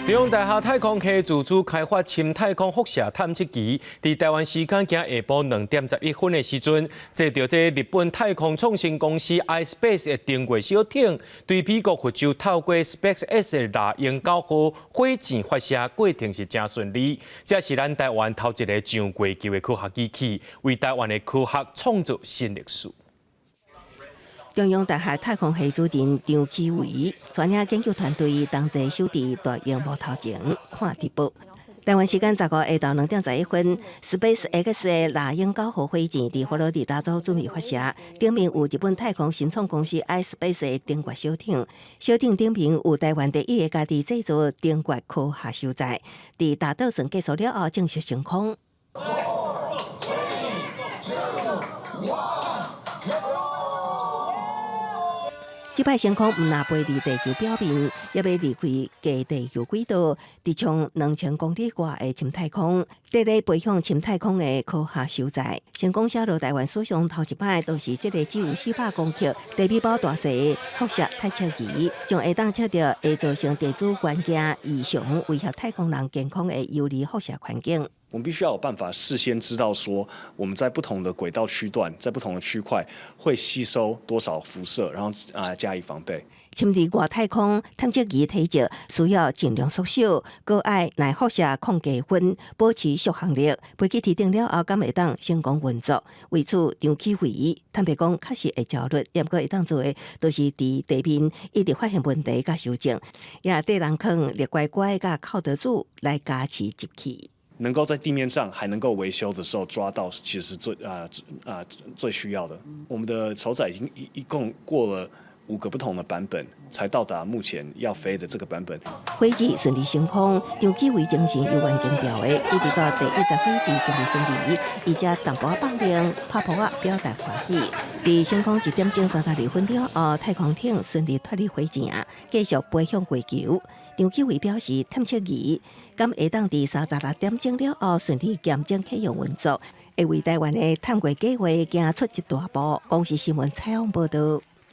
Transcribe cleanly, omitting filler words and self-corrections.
中央大学太空系自主开发深太空辐射探测机，伫台湾时间今下晡2:11的时阵，坐到这日本太空创新公司 iSpace 的登月小艇，对美国佛州透过 SpaceX 的猎鹰9号火箭发射过程是真顺利。这是咱台湾头一个上月球的科学机器，为台湾的科学创造新历史。 中央大学太空系主任张启伟专业研究团队同齐守伫大荧幕头前看直播。台湾时间15日下昼2:11 ，SpaceX 的猎鹰9号火箭伫佛罗里达州准备发射，顶面有日本太空新创公司 iSpace 的登月小艇，小艇顶面有台湾第一个家己制作登月科学收载，伫大岛上结束了后正式升空。 这摆升空毋但飞离地球表面，也要离开低地球轨道，直冲2000公里外的深太空，伫咧飞向深太空的科学收载。成功写入台湾史上头一摆，都是这个只有400公克、低米包大小的辐射探测仪，将会当测到会造成地质元件异常、威胁太空人健康的游离辐射环境。 我们必须要有办法事先知道说，我们在不同的轨道区段，在不同的区块会吸收多少辐射，然后加以防备。深入外太空探测仪体积需要尽量缩小，搁爱耐辐射控低分，保持续航力。飞机提定了后，敢会当成功运作。为此，张启伟坦白讲，确实会焦虑，也不过会当做的，都是伫地面一直发现问题甲修正，也对人坑力乖乖甲靠得住来加持集气。 能够在地面上还能够维修的时候抓到，其实是最需要的。我们的筹载已经一共过了5个不同的版本，才到达目前要飞的这个版本。飞机顺利升空，张启伟精神犹原坚调的，一直到第10飞机顺利分离，伊才淡薄放亮，拍扑啊表达欢喜。伫升空1:32了后，太空艇顺利脱离火箭，继续飞向月球。张启伟表示，探测仪敢会当伫36点钟了后顺利验证启用运作，会为台湾的探月计划行出一大步。公视新闻采访报道。